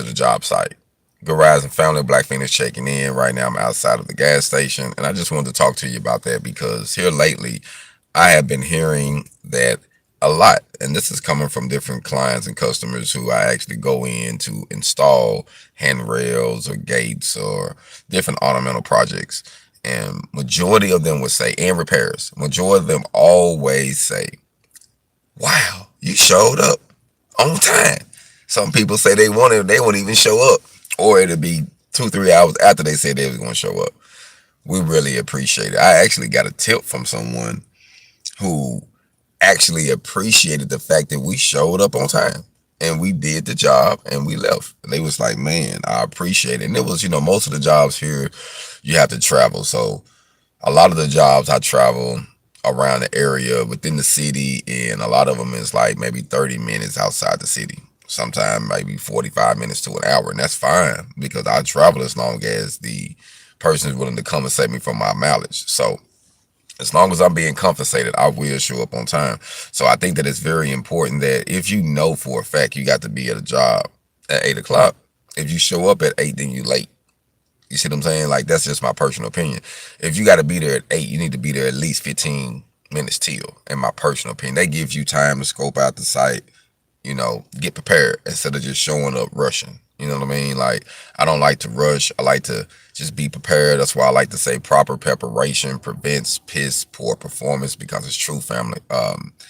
to the job site. Good Rising family, Black Feniks checking in. Right now I'm outside of the gas station, and I just wanted to talk to you about that because here lately I have been hearing that a lot, and this is coming from different clients and customers who I actually go in to install handrails or gates or different ornamental projects. And majority of them would say, and repairs, majority of them always say, wow, you showed up on time. Some people say they wanted, they wouldn't even show up, or it'll be 2, 3 hours after they said they was going to show up. We really appreciate it. I actually got a tip from someone who actually appreciated the fact that we showed up on time and we did the job and we left. And they was like, man, I appreciate it. And it was, most of the jobs here, you have to travel. So a lot of the jobs I travel around the area within the city, and a lot of them is like maybe 30 minutes outside the city. Sometimes maybe 45 minutes to an hour, and that's fine because I travel as long as the person is willing to come and save me from my mileage. So as long as I'm being compensated, I will show up on time. So I think that it's very important that if you know for a fact you got to be at a job at 8 o'clock, if you show up at 8, then you late. You see what I'm saying? Like, that's just my personal opinion. If you got to be there at 8, you need to be there at least 15 minutes till, in my personal opinion. That gives you time to scope out the site, get prepared instead of just showing up rushing. You know what I mean? Like, I don't like to rush. I like to just be prepared. That's why I like to say proper preparation prevents piss poor performance, because it's true, family.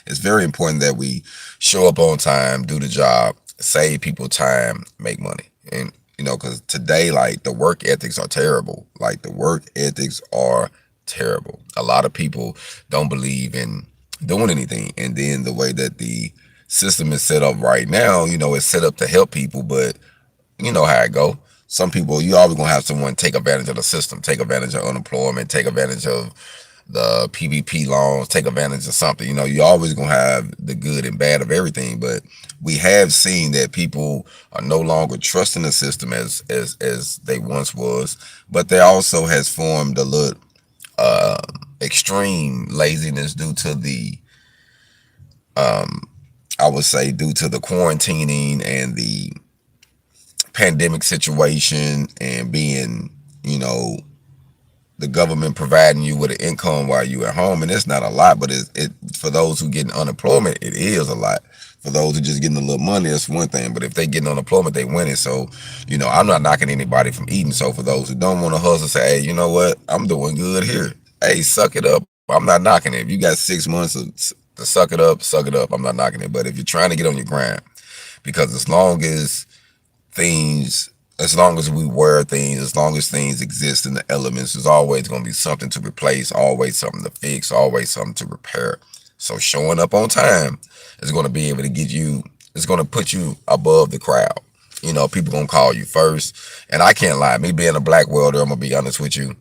It's very important that we show up on time, do the job, save people time, make money. And because today, like, the work ethics are terrible. Like, the work ethics are terrible. A lot of people don't believe in doing anything. And then the way that the system is set up right now, it's set up to help people, but you know how it go. Some people, you always gonna have someone take advantage of the system, take advantage of unemployment, take advantage of the PVP loans, take advantage of something. You always gonna have the good and bad of everything. But we have seen that people are no longer trusting the system as they once was. But there also has formed a little extreme laziness due to the I would say due to the quarantining and the pandemic situation, and being, the government providing you with an income while you at home. And it's not a lot, but it for those who getting unemployment, it is a lot. For those who just getting a little money, that's one thing. But if they getting unemployment, they winning. So, I'm not knocking anybody from eating. So for those who don't want to hustle, say, hey, you know what? I'm doing good here. Hey, suck it up. I'm not knocking it. If you got 6 months to suck it up, suck it up. I'm not knocking it. But if you're trying to get on your grind, because as long as we wear things, as long as things exist in the elements, there's always going to be something to replace, always something to fix, always something to repair. So showing up on time is going to be able to it's going to put you above the crowd. People going to call you first. And I can't lie, me being a black welder, I'm going to be honest with you,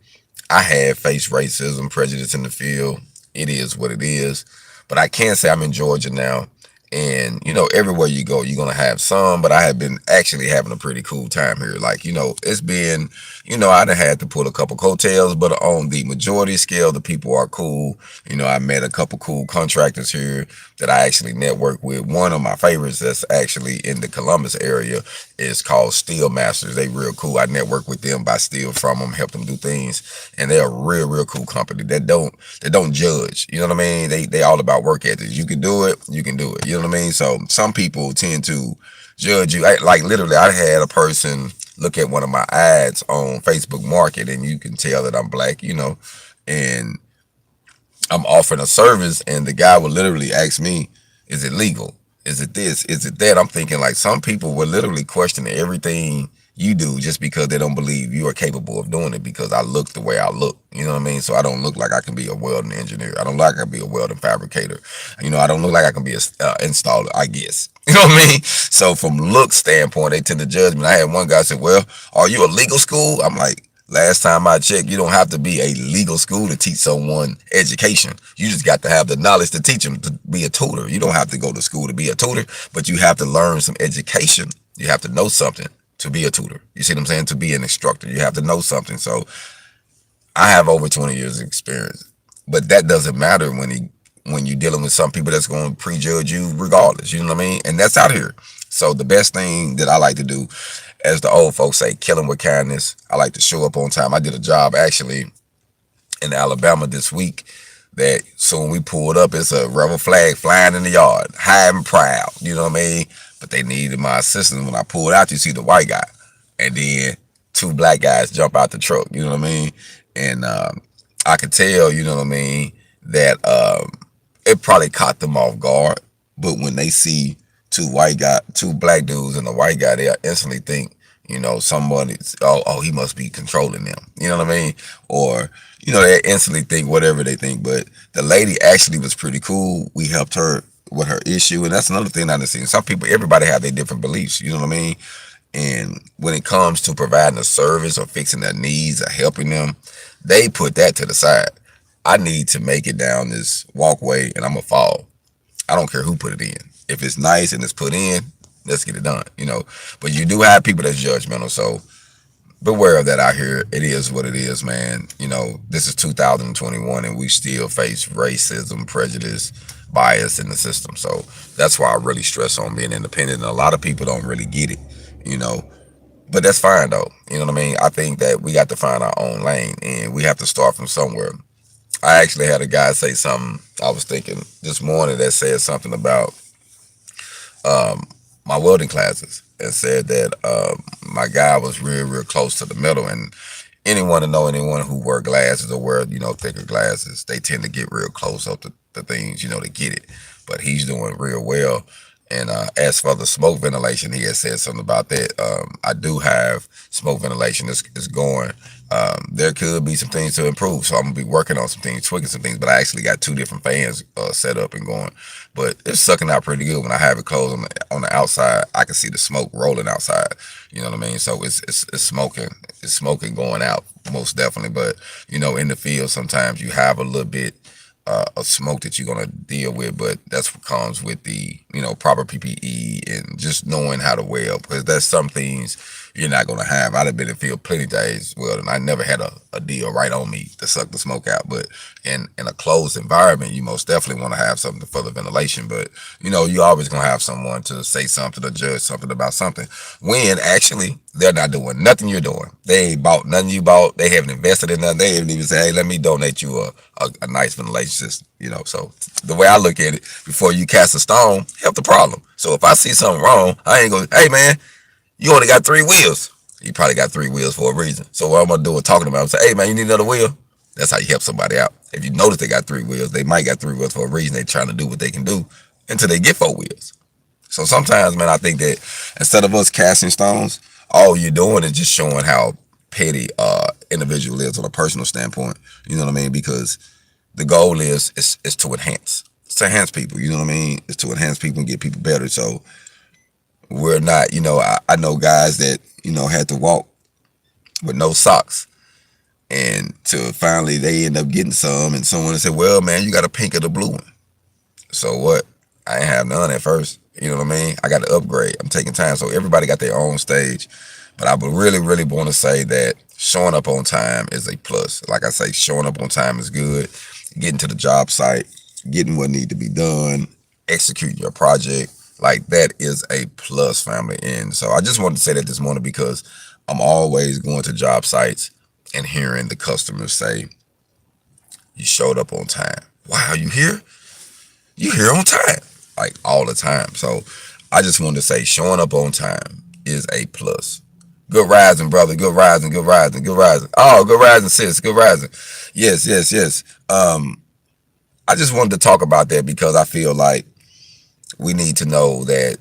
I have faced racism, prejudice in the field. It is what it is. But I can say I'm in Georgia now. And, everywhere you go, you're going to have some, but I have been actually having a pretty cool time here. Like, it's been, I done had to pull a couple coattails, but on the majority scale, the people are cool. I met a couple cool contractors here that I actually network with. One of my favorites that's actually in the Columbus area is called Steel Masters. They real cool. I network with them, buy steel from them, help them do things. And they're a real, real cool company that don't judge. You know what I mean? They all about work ethics. You can do it, you can do it. You know what I mean? So some people tend to judge you. Like literally, I had a person look at one of my ads on Facebook Market, and you can tell that I'm black, and I'm offering a service, and the guy would literally ask me, is it legal? Is it this? Is it that? I'm thinking, like, some people will literally question everything you do just because they don't believe you are capable of doing it, because I look the way I look. You know what I mean? So I don't look like I can be a welding engineer. I don't look like I can be a welding fabricator. I don't look like I can be a installer, I guess. You know what I mean? So from look standpoint, they tend to judge me. I had one guy say, well, are you a legal school? I'm like, last time I checked, you don't have to be a legal school to teach someone education. You just got to have the knowledge to teach them to be a tutor. You don't have to go to school to be a tutor, but you have to learn some education. You have to know something to be a tutor. You see what I'm saying? To be an instructor, you have to know something. So I have over 20 years of experience, but that doesn't matter when you're dealing with some people that's going to prejudge you regardless. You know what I mean? And that's out here. So the best thing that I like to do As the old folks say, killing with kindness. I like to show up on time. I did a job actually in Alabama this week that soon we pulled up, it's a rebel flag flying in the yard, high and proud, you know what I mean? But they needed my assistance. When I pulled out, you see the white guy, and then two black guys jump out the truck, you know what I mean? And I could tell, you know what I mean, that it probably caught them off guard. But when they see two black dudes and a white guy, they instantly think, you know, somebody's, oh, he must be controlling them. You know what I mean? Or, you know, they instantly think whatever they think. But the lady actually was pretty cool. We helped her with her issue. And that's another thing I understand. Some people, everybody have their different beliefs. You know what I mean? And when it comes to providing a service or fixing their needs or helping them, they put that to the side. I need to make it down this walkway and I'm going to fall. I don't care who put it in. If it's nice and it's put in, let's get it done, you know. But you do have people that's judgmental, so beware of that out here. It is what it is, man. You know, this is 2021 and we still face racism, prejudice, bias in the system. So that's why I really stress on being independent. And a lot of people don't really get it, you know. But that's fine though. You know what I mean? I think that we got to find our own lane and we have to start from somewhere. I actually had a guy say something I was thinking this morning that said something about um, my welding classes and said that my guy was real close to the middle. And anyone to know anyone who wear glasses or wear, you know, thicker glasses, they tend to get real close up to the things, you know, to get it. But he's doing real well. And as for the smoke ventilation, he had said something about that. I do have smoke ventilation is going. There could be some things to improve, so I'm gonna be working on some things, tweaking some things. But I actually got two different fans set up and going. But it's sucking out pretty good when I have it closed on the outside. I can see the smoke rolling outside. You know what I mean? So it's smoking. It's smoking going out most definitely. But you know, in the field, sometimes you have a little bit of smoke that you're gonna deal with, but that's what comes with the, you know, proper PPE and just knowing how to weld, because there's some things you're not gonna have. I've been in the field plenty days welding. I never had a deal right on me to suck the smoke out, but in a closed environment, you most definitely want to have something for the ventilation. But you know, you always gonna have someone to say something or judge something about something when actually they're not doing nothing you're doing. They ain't bought nothing you bought. They haven't invested in nothing. They haven't even say, hey, let me donate you a nice ventilation system. You know, so the way I look at it, before you cast a stone, help the problem. So if I see something wrong, I ain't going, hey man, you only got three wheels. You probably got three wheels for a reason. So what I'm gonna do is talking about them, say, hey man, you need another wheel. That's how you help somebody out. If you notice they got three wheels, they might got three wheels for a reason. They trying to do what they can do until they get four wheels. So sometimes, man, I think that instead of us casting stones, all you're doing is just showing how petty individual is on a personal standpoint. You know what I mean? Because the goal is to enhance. It's to enhance people. You know what I mean? It's to enhance people and get people better. So we're not, you know, I know guys that, you know, had to walk with no socks. And to finally they end up getting some, and someone said, well, man, you got a pink or the blue one. So what? I ain't have none at first. You know what I mean? I got to upgrade. I'm taking time. So everybody got their own stage. But I would really want to say that showing up on time is a plus. Like I say, showing up on time is good. Getting to the job site, getting what need to be done, executing your project, like that is a plus, family. And so I just wanted to say that this morning because I'm always going to job sites and hearing the customers say, you showed up on time. Wow, you here? You here on time. Like all the time. So I just wanted to say showing up on time is a plus. Good rising, brother. Good rising, good rising, good rising. Oh, good rising, sis. Good rising. Yes. I just wanted to talk about that because I feel like we need to know that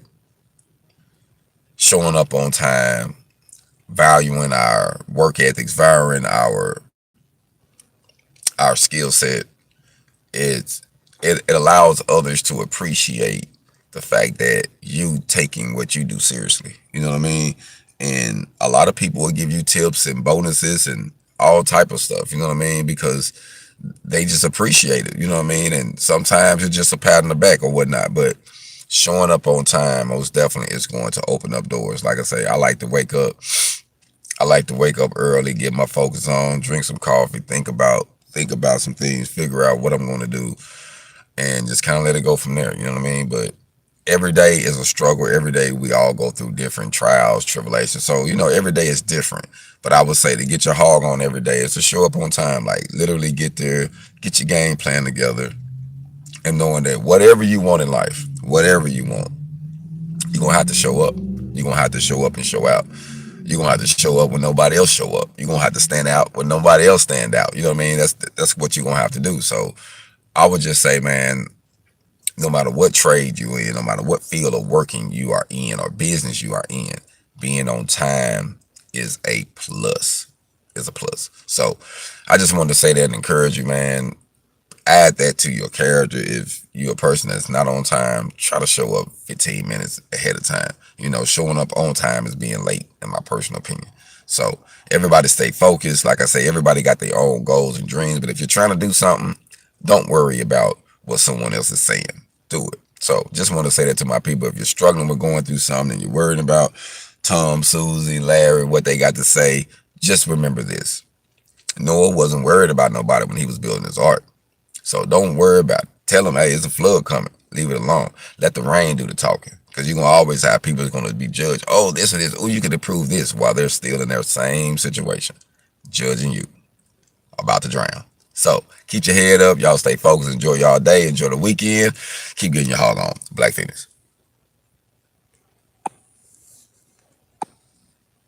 showing up on time, valuing our work ethics, valuing our skill set, it allows others to appreciate the fact that you taking what you do seriously. You know what I mean? And a lot of people will give you tips and bonuses and all type of stuff. You know what I mean? Because they just appreciate it. You know what I mean? And sometimes it's just a pat on the back or whatnot. But showing up on time most definitely is going to open up doors. Like I say, I like to wake up. I like to wake up early, get my focus on, drink some coffee, think about some things, figure out what I'm going to do, and just kind of let it go from there. You know what I mean? But every day is a struggle. Every day we all go through different trials, tribulations. So, every day is different. But I would say to get your hog on every day is to show up on time. Like literally get there, get your game plan together, and knowing that whatever you want in life, whatever you want, you're gonna have to show up. You're gonna have to show up and show out. You're gonna have to show up when nobody else show up. You're gonna have to stand out when nobody else stand out. You know what I mean? That's what you're gonna have to do. So I would just say, man, no matter what trade you in, no matter what field of working you are in or business you are in, being on time is a plus. Is a plus. So I just wanted to say that and encourage you, man. Add that to your character. If you're a person that's not on time, try to show up 15 minutes ahead of time. Showing up on time is being late, in my personal opinion. So everybody stay focused. Like I say, everybody got their own goals and dreams. But if you're trying to do something, don't worry about what someone else is saying. Do it. So just want to say that to my people. If you're struggling with going through something and you're worried about Tom, Susie, Larry, what they got to say, just remember this. Noah wasn't worried about nobody when he was building his ark. So don't worry about it. Tell them, hey, it's a flood coming. Leave it alone. Let the rain do the talking. Because you're going to always have people that's going to be judged. Oh, this or this. Oh, you could improve this while they're still in their same situation. Judging you. About to drown. So keep your head up. Y'all stay focused. Enjoy y'all day. Enjoy the weekend. Keep getting your hog on. Black Feniks.